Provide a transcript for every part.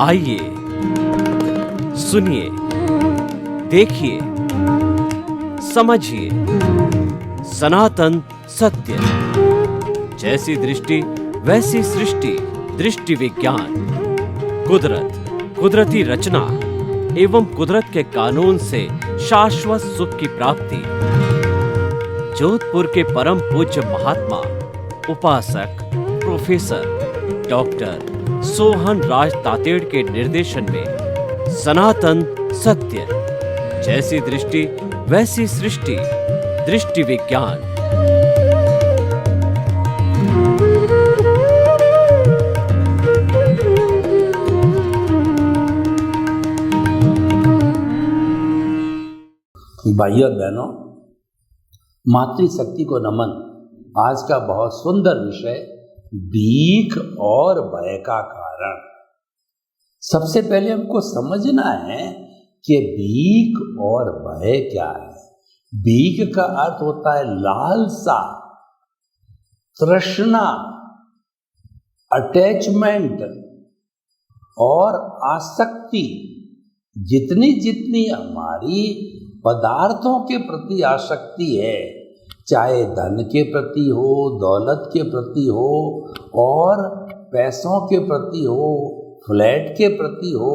आइए, सुनिए, देखिए, समझिए सनातन सत्य। जैसी दृष्टि वैसी सृष्टि, दृष्टि विज्ञान। कुदरत, कुदरती रचना एवं कुदरत के कानून से शाश्वत सुख की प्राप्ति। जोधपुर के परम पूज्य महात्मा उपासक प्रोफेसर डॉक्टर सोहन राज तातेड़ के निर्देशन में सनातन सत्य। जैसी दृष्टि वैसी सृष्टि, दृष्टि विज्ञान। भाइयों बहनों, मातृशक्ति को नमन। आज का बहुत सुंदर विषय, भीख और भय का कारण। सबसे पहले हमको समझना है कि भीख और भय क्या है। भीख का अर्थ होता है लालसा, तृष्णा, अटैचमेंट और आसक्ति। जितनी जितनी हमारी पदार्थों के प्रति आसक्ति है, चाहे धन के प्रति हो, दौलत के प्रति हो, और पैसों के प्रति हो, फ्लैट के प्रति हो,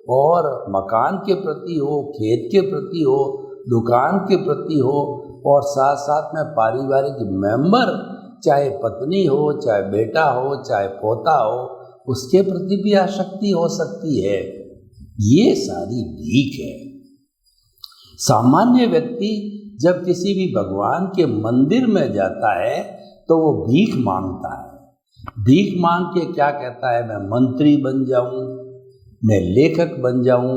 और मकान के प्रति हो, खेत के प्रति हो, दुकान के प्रति हो, और साथ साथ में पारिवारिक मेंबर, चाहे पत्नी हो, चाहे बेटा हो, चाहे पोता हो, उसके प्रति भी आसक्ति हो सकती है। ये सारी भीख है। सामान्य व्यक्ति जब किसी भी भगवान के मंदिर में जाता है तो वो भीख मांगता है। भीख मांग के क्या कहता है? मैं मंत्री बन जाऊं, मैं लेखक बन जाऊं,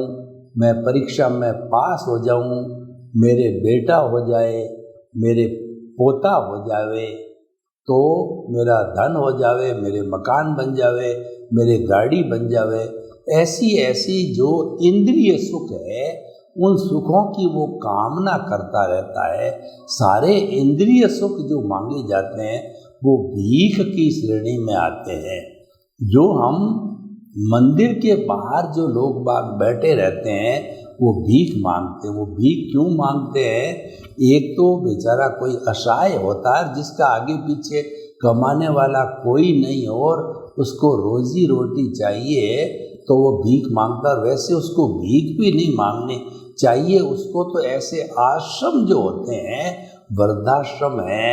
मैं परीक्षा में पास हो जाऊं, मेरे बेटा हो जाए, मेरे पोता हो जावे, तो मेरा धन हो जावे, मेरे मकान बन जावे, मेरे गाड़ी बन जावे। ऐसी ऐसी जो इंद्रिय सुख है, उन सुखों की वो कामना करता रहता है। सारे इंद्रिय सुख जो मांगे जाते हैं वो भीख की श्रेणी में आते हैं। जो हम मंदिर के बाहर जो लोग बाग बैठे रहते हैं वो भीख मांगते हैं। वो भीख क्यों मांगते हैं? एक तो बेचारा कोई असहाय होता है जिसका आगे पीछे कमाने वाला कोई नहीं और उसको रोजी रोटी चाहिए, तो वो भीख मांगता। वैसे उसको भीख भी नहीं मांगनी चाहिए। उसको तो ऐसे आश्रम जो होते हैं, वृद्धाश्रम है,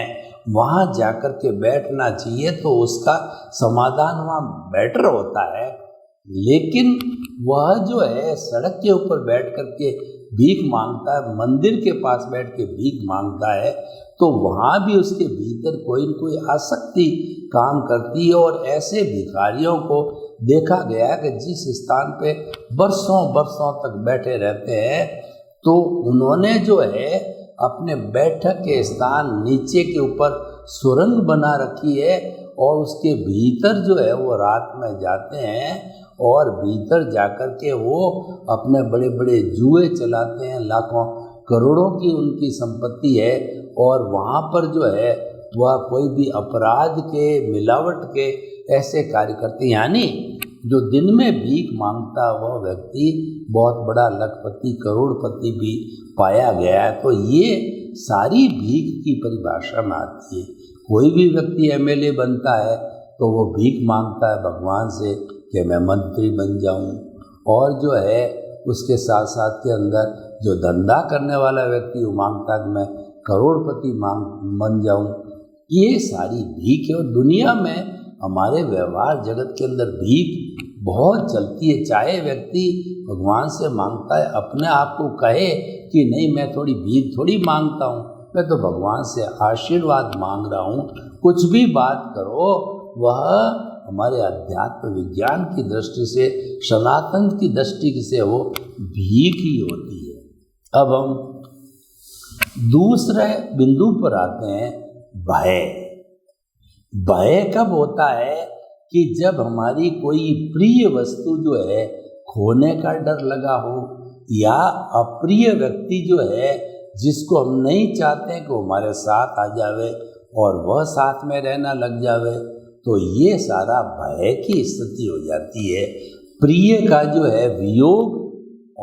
वहाँ जाकर के बैठना चाहिए, तो उसका समाधान वहाँ बेटर होता है। लेकिन वह जो है सड़क के ऊपर बैठ कर के भीख मांगता है, मंदिर के पास बैठ के भीख मांगता है, तो वहाँ भी उसके भीतर कोई न कोई आसक्ति काम करती है। और ऐसे भिखारियों को देखा गया कि जिस स्थान पे बरसों बरसों तक बैठे रहते हैं, तो उन्होंने जो है अपने बैठक के स्थान नीचे के ऊपर सुरंग बना रखी है, और उसके भीतर जो है वो रात में जाते हैं और भीतर जाकर के वो अपने बड़े बड़े जुए चलाते हैं। लाखों करोड़ों की उनकी संपत्ति है, और वहाँ पर जो है वह कोई भी अपराध के, मिलावट के ऐसे कार्य करते हैं। यानी जो दिन में भीख मांगता वह व्यक्ति बहुत बड़ा लखपति, करोड़पति भी पाया गया है। तो ये सारी भीख की परिभाषा में आती है। कोई भी व्यक्ति एमएलए बनता है तो वो भीख मांगता है भगवान से कि मैं मंत्री बन जाऊं, और जो है उसके साथ साथ के अंदर जो धंधा करने वाला व्यक्ति वो मांगता है कि मैं करोड़पति बन जाऊं। ये सारी भीख है। और दुनिया में हमारे व्यवहार जगत के अंदर भीख बहुत चलती है। चाहे व्यक्ति भगवान से मांगता है, अपने आप को कहे कि नहीं मैं थोड़ी भीख थोड़ी मांगता हूँ, मैं तो भगवान से आशीर्वाद मांग रहा हूँ। कुछ भी बात करो, वह हमारे अध्यात्म विज्ञान की दृष्टि से, सनातन की दृष्टि से वो भीख ही होती है। अब हम दूसरे बिंदु पर आते हैं, भय। भय कब होता है? कि जब हमारी कोई प्रिय वस्तु जो है खोने का डर लगा हो, या अप्रिय व्यक्ति जो है जिसको हम नहीं चाहते हैं कि वो हमारे साथ आ जावे और वह साथ में रहना लग जावे, तो ये सारा भय की स्थिति हो जाती है। प्रिय का जो है वियोग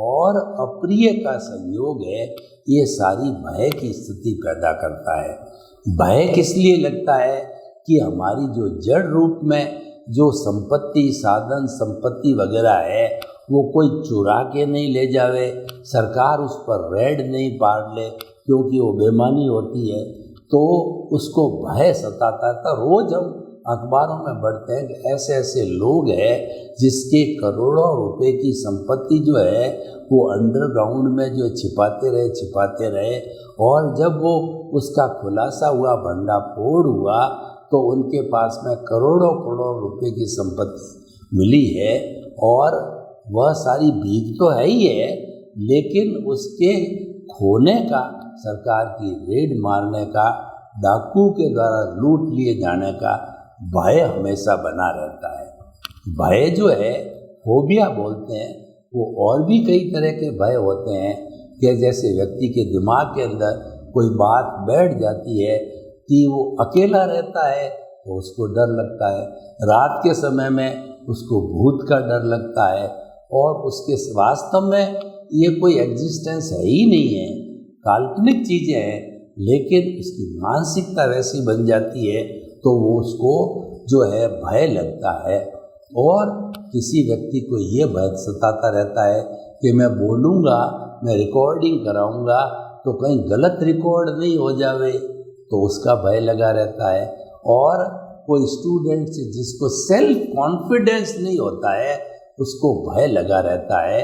और अप्रिय का संयोग है, ये सारी भय की स्थिति पैदा करता है। भय किस लिए लगता है कि हमारी जो जड़ रूप में जो संपत्ति, साधन संपत्ति वगैरह है, वो कोई चुरा के नहीं ले जावे, सरकार उस पर रेड नहीं पाड़ ले, क्योंकि वो बेईमानी होती है, तो उसको भय सताता है। तो रोज हम अखबारों में पढ़ते हैं कि ऐसे ऐसे लोग हैं जिसके करोड़ों रुपए की संपत्ति जो है वो अंडरग्राउंड में जो छिपाते रहे, और जब वो उसका खुलासा हुआ, भंडाफोड़ हुआ, तो उनके पास में करोड़ों करोड़ रुपए की संपत्ति मिली है। और वह सारी भीख तो है ही है, लेकिन उसके खोने का, सरकार की रेड मारने का, डाकू के द्वारा लूट लिए जाने का भय हमेशा बना रहता है। भय जो है, फोबिया बोलते हैं, वो और भी कई तरह के भय होते हैं कि जैसे व्यक्ति के दिमाग के अंदर कोई बात बैठ जाती है कि वो अकेला रहता है तो उसको डर लगता है, रात के समय में उसको भूत का डर लगता है, और उसके वास्तव में ये कोई एग्जिस्टेंस है ही नहीं है, काल्पनिक चीज़ें हैं, लेकिन उसकी मानसिकता वैसी बन जाती है तो वो उसको जो है भय लगता है। और किसी व्यक्ति को ये भय सताता रहता है कि मैं बोलूँगा, मैं रिकॉर्डिंग कराऊँगा तो कहीं गलत रिकॉर्ड नहीं हो जावे, तो उसका भय लगा रहता है। और कोई स्टूडेंट जिसको सेल्फ कॉन्फिडेंस नहीं होता है, उसको भय लगा रहता है।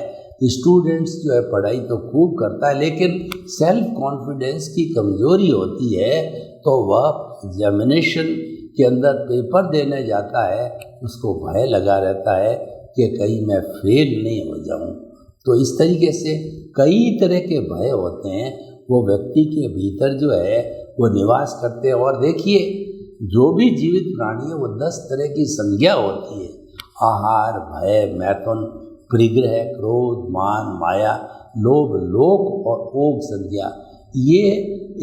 स्टूडेंट्स जो है पढ़ाई तो खूब करता है, लेकिन सेल्फ कॉन्फिडेंस की कमजोरी होती है, तो वह एग्जामिनेशन के अंदर पेपर देने जाता है, उसको भय लगा रहता है कि कहीं मैं फेल नहीं हो जाऊं। तो इस तरीके से कई तरह के भय होते हैं, वो व्यक्ति के भीतर जो है वो निवास करते हैं। और देखिए, जो भी जीवित प्राणी है वो 10 तरह की संज्ञा होती है: आहार, भय, मैथुन, परिग्रह, क्रोध, मान, माया, लोभ, लोक और ओग संज्ञा। ये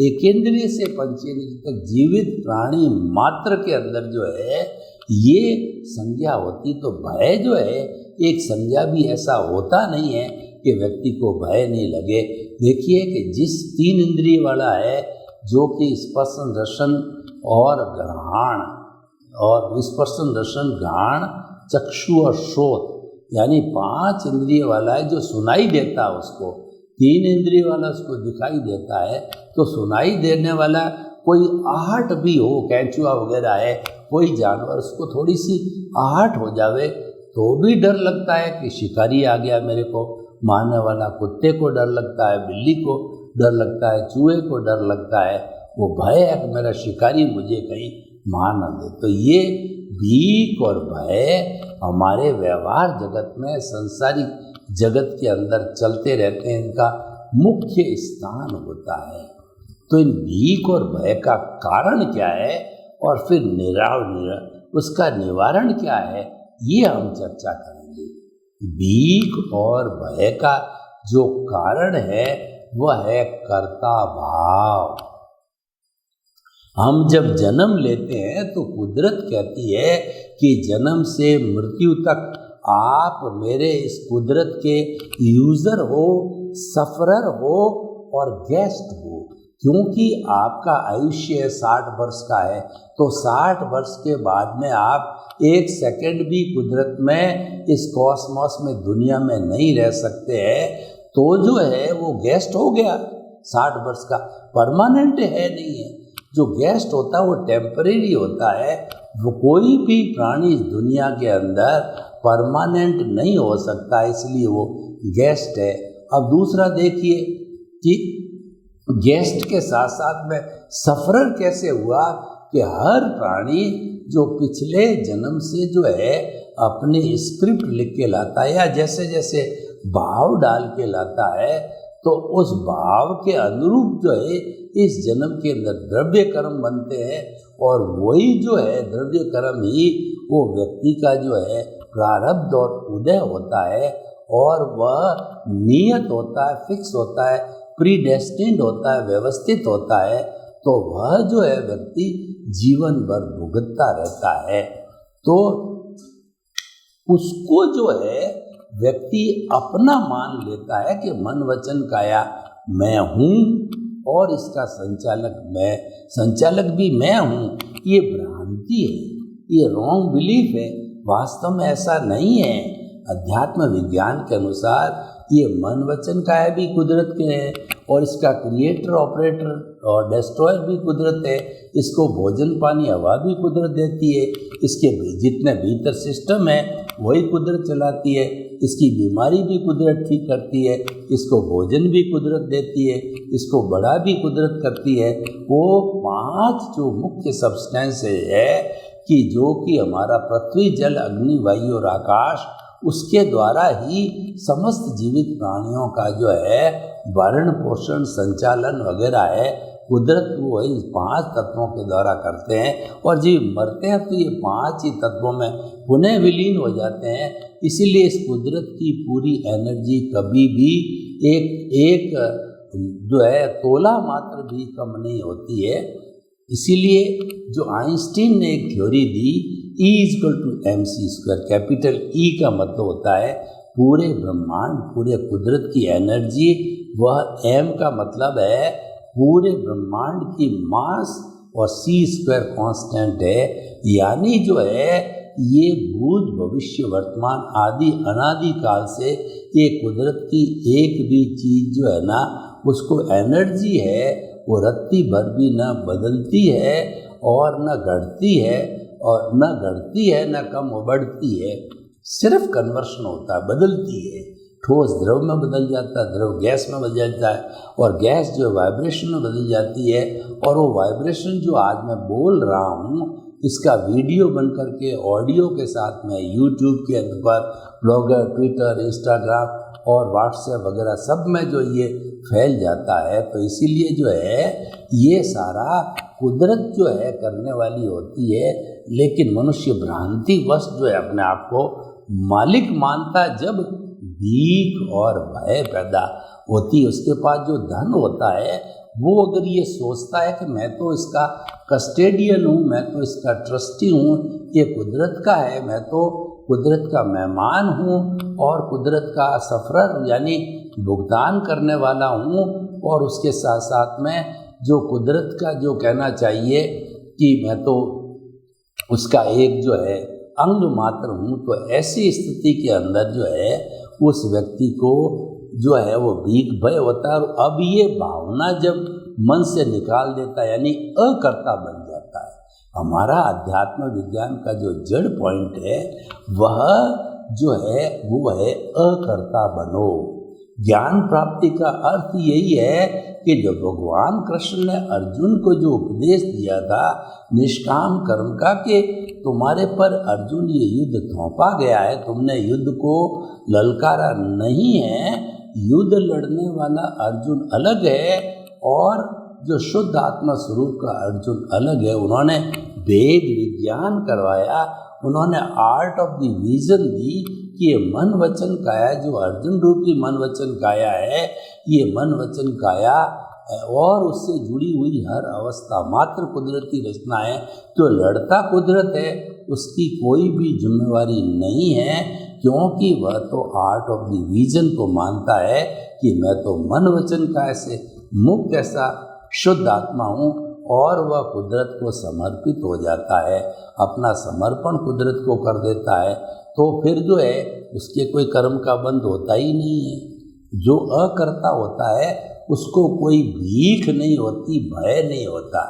एकेंद्रिय से पंचेंद्रिय तक जीवित प्राणी मात्र के अंदर जो है ये संज्ञा होती। तो भय जो है एक संज्ञा भी ऐसा होता नहीं है कि व्यक्ति को भय नहीं लगे। देखिए कि जिस 3 इंद्रिय वाला है, जो कि स्पर्शन, रसन और घ्राण, और स्पर्शन, रसन, घ्राण, चक्षु और श्रोत, यानी 5 इंद्रिय वाला है, जो सुनाई देता है उसको। 3 इंद्रिय वाला उसको दिखाई देता है, तो सुनाई देने वाला कोई आहट भी हो, कैंचुआ वगैरह है, कोई जानवर, उसको थोड़ी सी आहट हो जावे तो भी डर लगता है कि शिकारी आ गया मेरे को मारने वाला। कुत्ते को डर लगता है, बिल्ली को डर लगता है, चूहे को डर लगता है। वो भय है कि मेरा शिकारी मुझे कहीं मार न दे। तो ये भीख और भय हमारे व्यवहार जगत में, संसारिक जगत के अंदर चलते रहते हैं, इनका मुख्य स्थान होता है। तो इन भीख और भय का कारण क्या है और फिर उसका निवारण क्या है, ये हम चर्चा करेंगे। भीख और भय का जो कारण है वह है कर्ता भाव। हम जब जन्म लेते हैं तो कुदरत कहती है कि जन्म से मृत्यु तक आप मेरे इस कुदरत के यूज़र हो, सफरर हो और गेस्ट हो। क्योंकि आपका आयुष्य 60 वर्ष का है, तो 60 वर्ष के बाद में आप 1 सेकंड भी कुदरत में, इस कॉस्मॉस में, दुनिया में नहीं रह सकते हैं। तो जो है वो गेस्ट हो गया। 60 वर्ष का परमानेंट है नहीं है। जो गेस्ट होता है वो टेम्परेरी होता है। वो कोई भी प्राणी इस दुनिया के अंदर परमानेंट नहीं हो सकता, इसलिए वो गेस्ट है। अब दूसरा देखिए कि गेस्ट के साथ साथ में सफरर कैसे हुआ कि हर प्राणी जो पिछले जन्म से जो है अपने स्क्रिप्ट लिख के लाता है, या जैसे जैसे भाव डाल के लाता है, तो उस भाव के अनुरूप जो है इस जन्म के अंदर द्रव्य कर्म बनते हैं। और वही जो है द्रव्य कर्म ही वो व्यक्ति का जो है प्रारब्ध और उदय होता है, और वह नियत होता है, फिक्स होता है, प्रीडेस्टिन्ड होता है, व्यवस्थित होता है। तो वह जो है व्यक्ति जीवन भर भुगतता रहता है। तो उसको जो है व्यक्ति अपना मान लेता है कि मन वचन काया मैं हूँ और इसका संचालक भी मैं हूँ, ये भ्रांति है, ये रॉन्ग बिलीफ है। वास्तव में ऐसा नहीं है। अध्यात्म विज्ञान के अनुसार ये मन वचन काया भी कुदरत के हैं और इसका क्रिएटर, ऑपरेटर और डिस्ट्रॉयर भी कुदरत है। इसको भोजन पानी हवा भी कुदरत देती है। इसके जितने भीतर सिस्टम है वही कुदरत चलाती है। इसकी बीमारी भी कुदरत ठीक करती है। इसको भोजन भी कुदरत देती है। इसको बड़ा भी कुदरत करती है। वो 5 जो मुख्य सब्सटेंस है कि जो कि हमारा पृथ्वी, जल, अग्नि, वायु और आकाश, उसके द्वारा ही समस्त जीवित प्राणियों का जो है भरण पोषण संचालन वगैरह है, कुदरत वो इन 5 तत्वों के द्वारा करते हैं। और जीव मरते हैं तो ये 5 ही तत्वों में पुनः विलीन हो जाते हैं। इसीलिए इस कुदरत की पूरी एनर्जी कभी भी एक जो है तोला मात्र भी कम नहीं होती है। इसीलिए जो आइंस्टीन ने एक थ्योरी दी, E=mc², कैपिटल E का मतलब होता है पूरे ब्रह्मांड, पूरे कुदरत की एनर्जी, वह m का मतलब है पूरे ब्रह्मांड की मास और c² कांस्टेंट है। यानी जो है ये भूत, भविष्य, वर्तमान आदि अनादि काल से ये कुदरत की एक भी चीज़ जो है ना, उसको एनर्जी है, वो रत्ती भर भी न बदलती है और न घटती है, और न घटती है न कम बढ़ती है। सिर्फ कन्वर्शन होता है, बदलती है। ठोस द्रव में बदल जाता है, द्रव गैस में बदल जाता है, और गैस जो वाइब्रेशन में बदल जाती है। और वो वाइब्रेशन जो आज मैं बोल रहा हूँ, इसका वीडियो बन करके ऑडियो के साथ में यूट्यूब के अंदर, ब्लॉगर, ट्विटर, इंस्टाग्राम और व्हाट्सएप वगैरह सब में जो ये फैल जाता है। तो इसीलिए जो है ये सारा कुदरत जो है करने वाली होती है। लेकिन मनुष्य भ्रांति वश जो है अपने आप को मालिक मानता है। जब भीख और भय पैदा होती है, उसके पास जो धन होता है, वो अगर ये सोचता है कि मैं तो इसका कस्टेडियन हूँ, मैं तो इसका ट्रस्टी हूँ, ये कुदरत का है, मैं तो कुदरत का मेहमान हूँ और कुदरत का सफरर यानी भुगतान करने वाला हूँ, और उसके साथ साथ में जो कुदरत का जो कहना चाहिए कि मैं तो उसका एक जो है अंग मात्र हूँ। तो ऐसी स्थिति के अंदर जो है उस व्यक्ति को जो है वो भीख भय होता है। और अब ये भावना जब मन से निकाल देता है, यानी अकर्ता बन जाता है। हमारा अध्यात्म विज्ञान का जो जड़ पॉइंट है वह जो है वो है अकर्ता बनो। ज्ञान प्राप्ति का अर्थ यही है कि जो भगवान कृष्ण ने अर्जुन को जो उपदेश दिया था निष्काम कर्म का, कि तुम्हारे पर अर्जुन ये युद्ध थोपा गया है, तुमने युद्ध को ललकारा नहीं है। युद्ध लड़ने वाला अर्जुन अलग है और जो शुद्ध आत्मा स्वरूप का अर्जुन अलग है। उन्होंने वेद विज्ञान करवाया, उन्होंने आर्ट ऑफ द विजन दी कि ये मन वचन काया, जो अर्जुन रूपी मन वचन काया है, ये मन वचन काया और उससे जुड़ी हुई हर अवस्था मात्र कुदरती रचना है। जो लड़ता कुदरत है उसकी कोई भी जिम्मेवारी नहीं है, क्योंकि वह तो आर्ट ऑफ द विजन को मानता है कि मैं तो मन वचन काय से मुक्त ऐसा शुद्ध आत्मा हूँ, और वह कुदरत को समर्पित हो जाता है, अपना समर्पण कुदरत को कर देता है। तो फिर जो है उसके कोई कर्म का बंध होता ही नहीं है। जो अकर्ता होता है उसको कोई भीख नहीं होती, भय नहीं होता।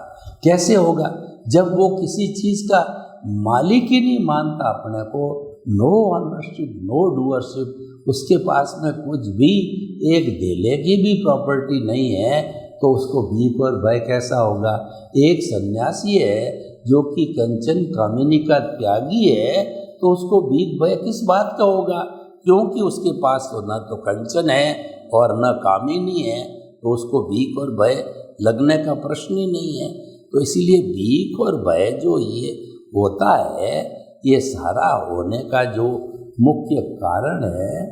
कैसे होगा? जब वो किसी चीज़ का मालिक ही नहीं मानता अपने को, नो ओनरशिप, नो डूअरशिप, उसके पास में कुछ भी एक धेले की भी प्रॉपर्टी नहीं है, तो उसको भीख और भय कैसा होगा? एक सन्यासी है जो कि कंचन कामिनी का त्यागी है, तो उसको भीख भय किस बात का होगा? क्योंकि उसके पास तो न तो कंचन है और न कामिनी है, तो उसको भीख और भय लगने का प्रश्न ही नहीं है। तो इसीलिए भीख और भय जो ये होता है, ये सारा होने का जो मुख्य कारण है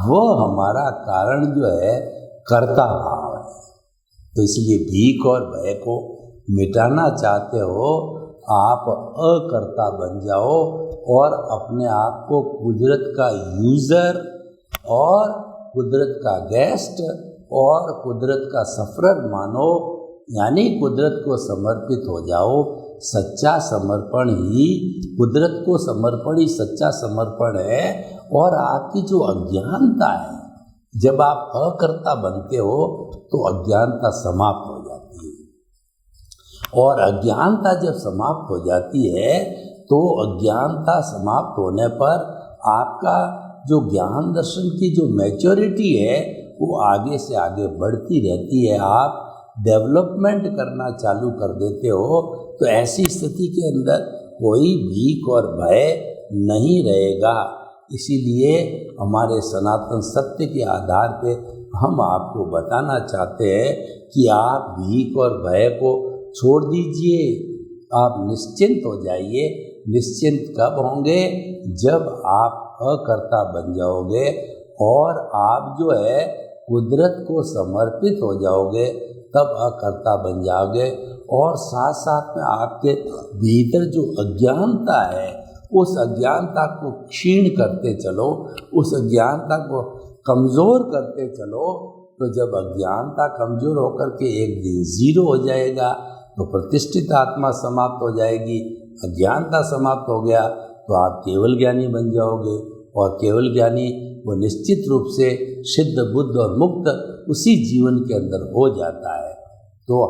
वो हमारा कारण जो है कर्ता भाव है। तो इसलिए भीख और भय को मिटाना चाहते हो, आप अकर्ता बन जाओ और अपने आप को कुदरत का यूज़र और कुदरत का गेस्ट और कुदरत का सफरर मानो, यानी कुदरत को समर्पित हो जाओ। सच्चा समर्पण ही, कुदरत को समर्पण ही सच्चा समर्पण है। और आपकी जो अज्ञानता है, जब आप अकर्ता बनते हो तो अज्ञानता समाप्त हो जाती है। और अज्ञानता जब समाप्त हो जाती है तो अज्ञानता समाप्त होने पर आपका जो ज्ञान दर्शन की जो मैच्योरिटी है वो आगे से आगे बढ़ती रहती है। आप डेवलपमेंट करना चालू कर देते हो। तो ऐसी स्थिति के अंदर कोई भीख और भय नहीं रहेगा। इसीलिए हमारे सनातन सत्य के आधार पे हम आपको बताना चाहते हैं कि आप भीख और भय को छोड़ दीजिए, आप निश्चिंत हो जाइए। निश्चिंत कब होंगे? जब आप अकर्ता बन जाओगे और आप जो है कुदरत को समर्पित हो जाओगे, तब अकर्ता बन जाओगे। और साथ साथ में आपके भीतर जो अज्ञानता है, उस अज्ञानता को क्षीण करते चलो, उस अज्ञानता को कमज़ोर करते चलो। तो जब अज्ञानता कमज़ोर होकर के एक दिन जीरो हो जाएगा तो प्रतिष्ठित आत्मा समाप्त हो जाएगी। अज्ञानता समाप्त हो गया तो आप केवल ज्ञानी बन जाओगे। और केवल ज्ञानी वो निश्चित रूप से सिद्ध, बुद्ध और मुक्त उसी जीवन के अंदर हो जाता है। तो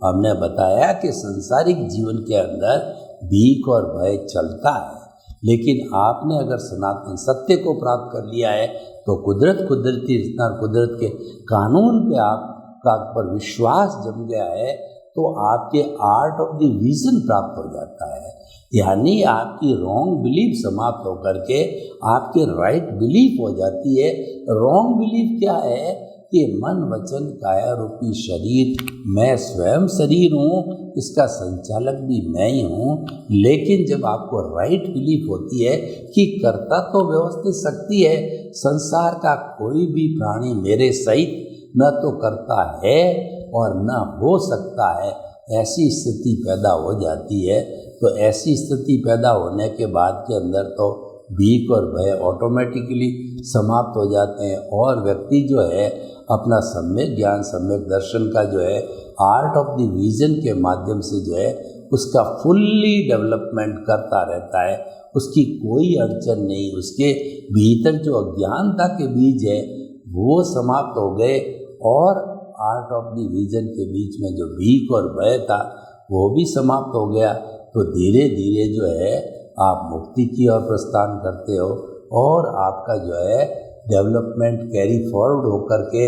हमने बताया कि संसारिक जीवन के अंदर भीख और भय चलता है, लेकिन आपने अगर सनातन सत्य को प्राप्त कर लिया है तो कुदरती रचना, कुदरत के कानून पे आपका पर विश्वास जम गया है तो आपके आर्ट ऑफ द विजन प्राप्त हो जाता है। यानी आपकी रॉन्ग बिलीफ समाप्त होकर के आपके राइट बिलीफ हो जाती है। रॉन्ग बिलीफ क्या है कि मन वचन काया रूपी शरीर, मैं स्वयं शरीर हूँ, इसका संचालक भी मैं ही हूँ। लेकिन जब आपको राइट बिलीफ होती है कि कर्ता तो व्यवस्थित शक्ति है, संसार का कोई भी प्राणी मेरे सहित न तो करता है और न हो सकता है, ऐसी स्थिति पैदा हो जाती है। तो ऐसी स्थिति पैदा होने के बाद के अंदर तो भीख और भय ऑटोमेटिकली समाप्त हो जाते हैं और व्यक्ति जो है अपना सम्यक ज्ञान, सम्यक दर्शन का जो है आर्ट ऑफ द विजन के माध्यम से जो है उसका फुल्ली डेवलपमेंट करता रहता है। उसकी कोई अड़चन नहीं, उसके भीतर जो अज्ञानता के बीज है वो समाप्त हो गए और आर्ट ऑफ द विजन के बीच में जो भीख और भय था वो भी समाप्त हो गया। तो धीरे धीरे जो है आप मुक्ति की ओर प्रस्थान करते हो और आपका जो है डेवलपमेंट कैरी फॉरवर्ड होकर के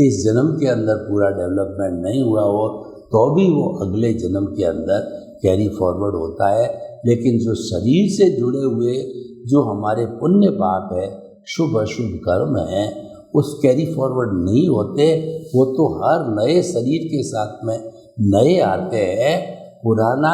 इस जन्म के अंदर पूरा डेवलपमेंट नहीं हुआ हो तो भी वो अगले जन्म के अंदर कैरी फॉरवर्ड होता है। लेकिन जो शरीर से जुड़े हुए जो हमारे पुण्य पाप है, शुभ अशुभ कर्म है, उस कैरी फॉरवर्ड नहीं होते। वो तो हर नए शरीर के साथ में नए आते हैं। पुराना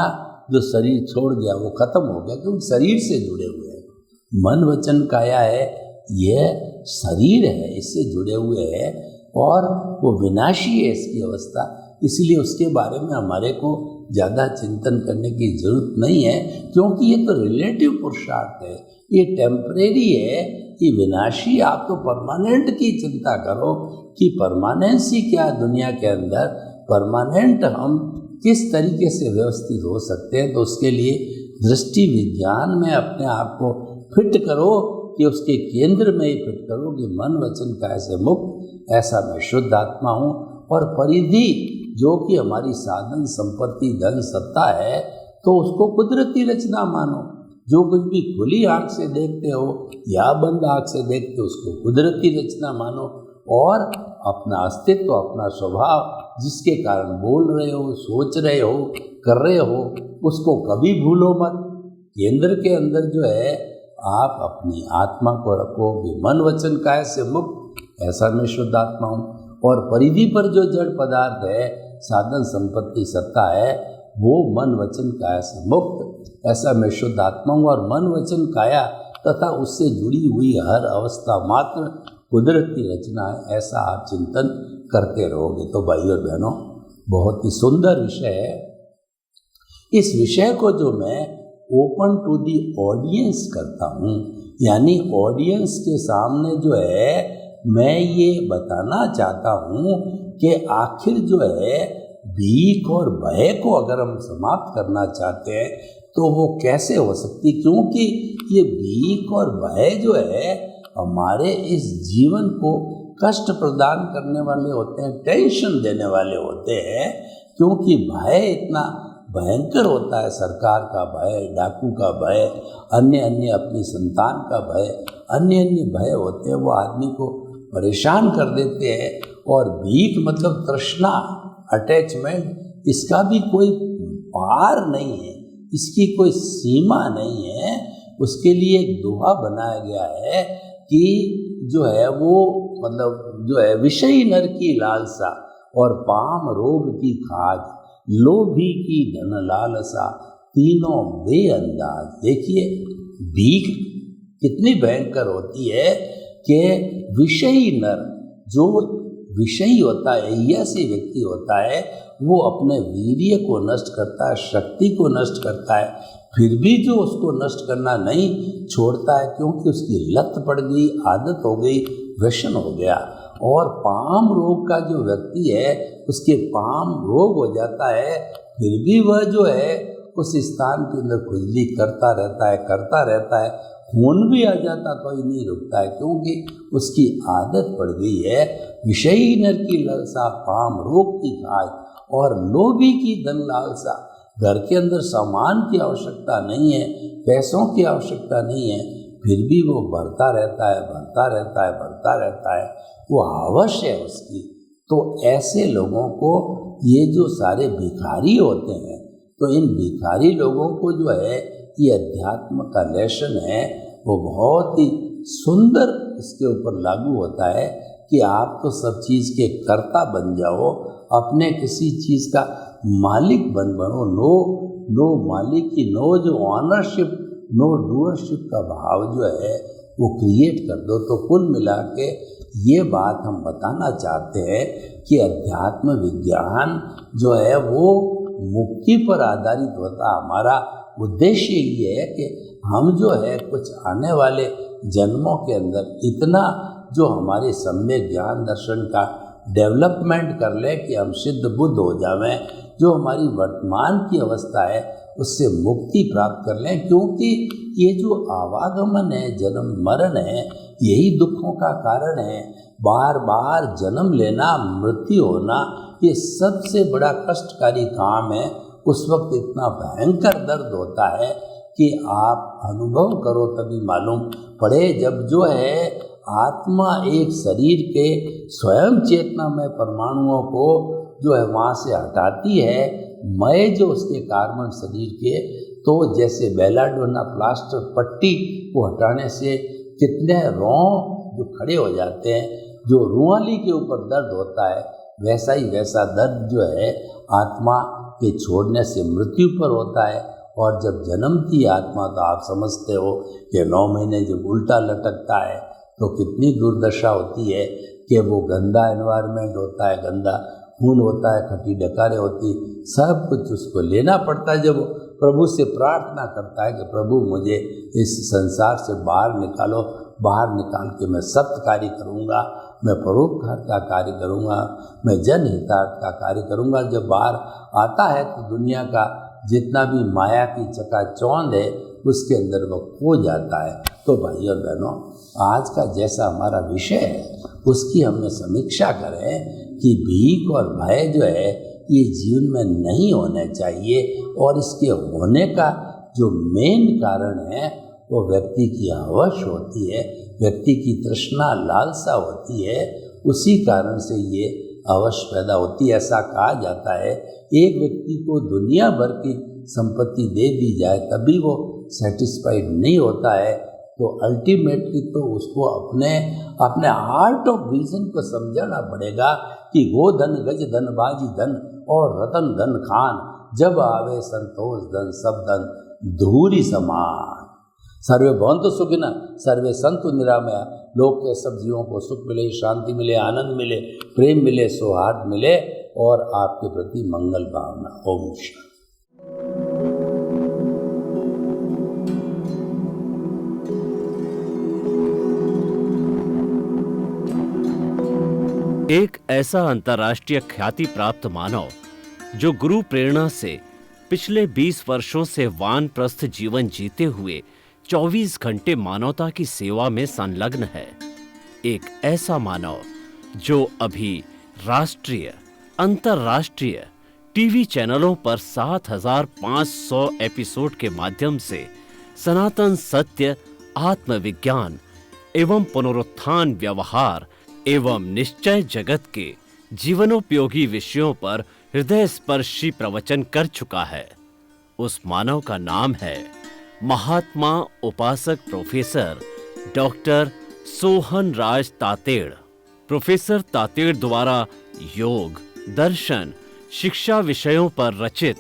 जो शरीर छोड़ गया वो खत्म हो गया क्योंकि शरीर से जुड़े हुए हैं। मन वचन काया है, यह शरीर है, इससे जुड़े हुए हैं और वो विनाशी है इसकी अवस्था। इसलिए उसके बारे में हमारे को ज़्यादा चिंतन करने की ज़रूरत नहीं है क्योंकि ये तो रिलेटिव पुरुषार्थ है, ये टेम्परेरी है, ये विनाशी। आप तो परमानेंट की चिंता करो कि परमानेंसी क्या दुनिया के अंदर, परमानेंट हम किस तरीके से व्यवस्थित हो सकते हैं। तो उसके लिए दृष्टि विज्ञान में अपने आप को फिट करो कि उसके केंद्र में ही फिट करो कि मन वचन काया से मुक्त, ऐसा मैं शुद्ध आत्मा हूँ। और परिधि जो कि हमारी साधन संपत्ति धन सत्ता है तो उसको कुदरती रचना मानो। जो कुछ भी खुली आँख से देखते हो या बंद आँख से देखते हो उसको कुदरती रचना मानो और अपना अस्तित्व, अपना स्वभाव जिसके कारण बोल रहे हो, सोच रहे हो, कर रहे हो, उसको कभी भूलो मत। केंद्र के अंदर जो है आप अपनी आत्मा को रखो कि मन वचन काया से मुक्त, ऐसा मैं शुद्ध आत्मा हूँ। और परिधि पर जो जड़ पदार्थ है, साधन संपत्ति सत्ता है, वो मन वचन काया से मुक्त, ऐसा मैं शुद्ध आत्मा हूँ। और मन वचन काया तथा उससे जुड़ी हुई हर अवस्था मात्र कुदरती रचना है, ऐसा आप चिंतन करते रहोगे। तो भाइयों और बहनों, बहुत ही सुंदर विषय है। इस विषय को जो मैं ओपन टू दी ऑडियंस करता हूँ, यानी ऑडियंस के सामने जो है मैं ये बताना चाहता हूँ कि आखिर जो है भीख और भय को अगर हम समाप्त करना चाहते हैं तो वो कैसे हो सकती, क्योंकि ये भीख और भय जो है हमारे इस जीवन को कष्ट प्रदान करने वाले होते हैं, टेंशन देने वाले होते हैं, क्योंकि भय इतना भयंकर होता है। सरकार का भय, डाकू का भय, अन्य अन्य अपनी संतान का भय, अन्य अन्य भय होते हैं, वो आदमी को परेशान कर देते हैं। और भीख मतलब तृष्णा, अटैचमेंट, इसका भी कोई पार नहीं है, इसकी कोई सीमा नहीं है। उसके लिए एक दोहा बनाया गया है कि जो है वो मतलब जो है विषयी नर की लालसा और पाम रोग की खाज, लोभी की धन लालसा, तीनों बेअंदाज। देखिए भीख कितनी भयंकर होती है कि विषयी नर, जो विषयी होता है, ऐसी व्यक्ति होता है, वो अपने वीर्य को नष्ट करता है, शक्ति को नष्ट करता है, फिर भी जो उसको नष्ट करना नहीं छोड़ता है, क्योंकि उसकी लत पड़ गई, आदत हो गई, व्यसन हो गया। और पाम रोग का जो व्यक्ति है, उसके पाम रोग हो जाता है, फिर भी वह जो है उस स्थान के अंदर खुजली करता रहता है, खून भी आ जाता तो ही नहीं रुकता है, क्योंकि उसकी आदत पड़ गई है विषयी नर की लालसा, पाम रोग की खाज और लोभी की धन लालसा। घर के अंदर सामान की आवश्यकता नहीं है, पैसों की आवश्यकता नहीं है, फिर भी वो बढ़ता रहता है, वो अवश्य है उसकी। तो ऐसे लोगों को ये जो सारे भिखारी होते हैं, तो इन भिखारी लोगों को जो है ये अध्यात्म का लेसन है, वो बहुत ही सुंदर इसके ऊपर लागू होता है कि आप तो सब चीज़ के कर्ता बन जाओ, अपने किसी चीज़ का मालिक बनो। नो मालिक की, नो जो ऑनरशिप, नो डूअरशिप का भाव जो है वो क्रिएट कर दो। तो कुल मिला के ये बात हम बताना चाहते हैं कि अध्यात्म विज्ञान जो है वो मुक्ति पर आधारित होता। हमारा उद्देश्य ये है कि हम जो है कुछ आने वाले जन्मों के अंदर इतना जो हमारे सम्यक ज्ञान दर्शन का डेवलपमेंट कर ले कि हम सिद्ध बुद्ध हो जावें, जो हमारी वर्तमान की अवस्था है उससे मुक्ति प्राप्त कर लें, क्योंकि ये जो आवागमन है, जन्म मरण है, यही दुखों का कारण है। बार बार जन्म लेना, मृत्यु होना, ये सबसे बड़ा कष्टकारी काम है। उस वक्त इतना भयंकर दर्द होता है कि आप अनुभव करो तभी मालूम पड़े, जब जो है आत्मा एक शरीर के स्वयं चेतनामय परमाणुओं को जो है वहाँ से हटाती है, मैं जो उसके कार्बन शरीर के, तो जैसे बेलाडोना प्लास्टर पट्टी को हटाने से कितने रों जो खड़े हो जाते हैं, जो रुआली के ऊपर दर्द होता है, वैसा दर्द जो है आत्मा के छोड़ने से मृत्यु पर होता है। और जब जन्मती आत्मा, तो आप समझते हो कि 9 महीने जब उल्टा लटकता है तो कितनी दुर्दशा होती है कि वो गंदा एनवायरनमेंट होता है, गंदा खून होता है, खट्टी डकारें होती, सब कुछ उसको लेना पड़ता है। जब वो प्रभु से प्रार्थना करता है कि प्रभु मुझे इस संसार से बाहर निकालो, बाहर निकाल के मैं सत्य कार्य करूँगा, मैं परोपकार का कार्य करूँगा, मैं जनहितार्थ का कार्य करूँगा। जब बाहर आता है तो दुनिया का जितना भी माया की चकाचौंध है उसके अंदर वो खो जाता है। तो भाई और बहनों, आज का जैसा हमारा विषय है उसकी हमने समीक्षा करें कि भीख और भय जो है ये जीवन में नहीं होने चाहिए, और इसके होने का जो मेन कारण है वो व्यक्ति की आवश होती है, व्यक्ति की तृष्णा लालसा होती है, उसी कारण से ये अवश्य पैदा होती है। ऐसा कहा जाता है एक व्यक्ति को दुनिया भर की संपत्ति दे दी जाए तभी वो सेटिस्फाइड नहीं होता है, तो अल्टीमेटली तो उसको अपने हार्ट ऑफ रीजन को समझाना पड़ेगा कि गोधन गज धन बाजी धन और रतन धन खान, जब आवे संतोष धन सब धन धूरी समान। सर्वे भवन्तु सुखिनः, सर्वे सन्तु निरामया। लोक के सब जीवों को सुख मिले, शांति मिले, आनंद मिले, प्रेम मिले, सौहार्द मिले और आपके प्रति मंगल भावना। ओम शांति। एक ऐसा अंतर्राष्ट्रीय ख्याति प्राप्त मानव जो गुरु प्रेरणा से पिछले 20 वर्षों से वानप्रस्थ जीवन जीते हुए 24 घंटे मानवता की सेवा में संलग्न है। एक ऐसा मानव जो अभी राष्ट्रीय, अंतर्राष्ट्रीय टीवी चैनलों पर 7,500 एपिसोड के माध्यम से सनातन सत्य, आत्मविज्ञान एवं पुनरुत्थान, व्यवहार एवं निश्चय जगत के जीवनोपयोगी विषयों पर हृदय स्पर्शी प्रवचन कर चुका है। उस मानव का नाम है महात्मा उपासक प्रोफेसर डॉक्टर सोहन राज तातेड़। प्रोफेसर तातेड़ द्वारा योग, दर्शन, शिक्षा विषयों पर रचित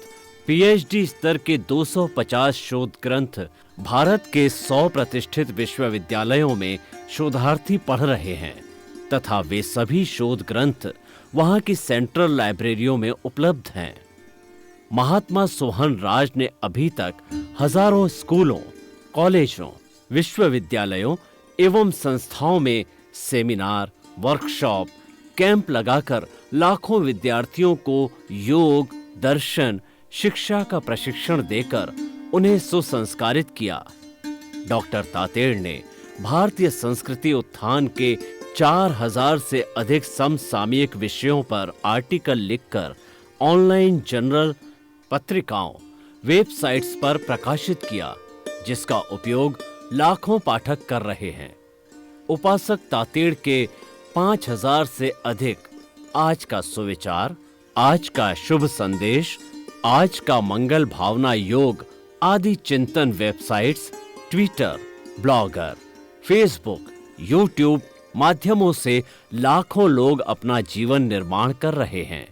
पीएचडी स्तर के 250 शोध ग्रंथ भारत के 100 प्रतिष्ठित विश्वविद्यालयों में शोधार्थी पढ़ रहे हैं तथा वे सभी शोध ग्रंथ वहां की सेंट्रल लाइब्रेरियों में उपलब्ध हैं। महात्मा सोहन राज ने अभी तक हजारों स्कूलों, कॉलेजों, विश्वविद्यालयों एवं संस्थाओं में सेमिनार, वर्कशॉप, कैंप लगाकर लाखों विद्यार्थियों को योग, दर्शन, शिक्षा का प्रशिक्षण देकर उन्हें सुसंस्कारित किया। डॉक्टर तातेड़ ने भारतीय संस्कृति उत्थान के 4000 से अधिक समसामयिक विषयों पर आर्टिकल लिखकर ऑनलाइन जर्नल, पत्रिकाओं, वेबसाइट्स पर प्रकाशित किया, जिसका उपयोग लाखों पाठक कर रहे हैं। उपासक तातेड़ के 5000 से अधिक आज का सुविचार, आज का शुभ संदेश, आज का मंगल भावना योग आदि चिंतन websites, Twitter, blogger, Facebook, YouTube माध्यमों से लाखों लोग अपना जीवन निर्माण कर रहे हैं।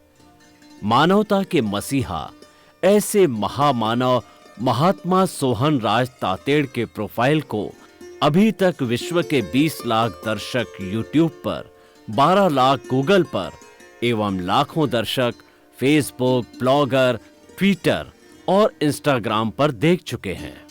मानवता के मसीहा ऐसे महामानव महात्मा सोहन राज तातेड़ के प्रोफाइल को अभी तक विश्व के 20 लाख दर्शक यूट्यूब पर, 12 लाख गूगल पर एवं लाखों दर्शक फेसबुक, ब्लॉगर, ट्विटर और इंस्टाग्राम पर देख चुके हैं।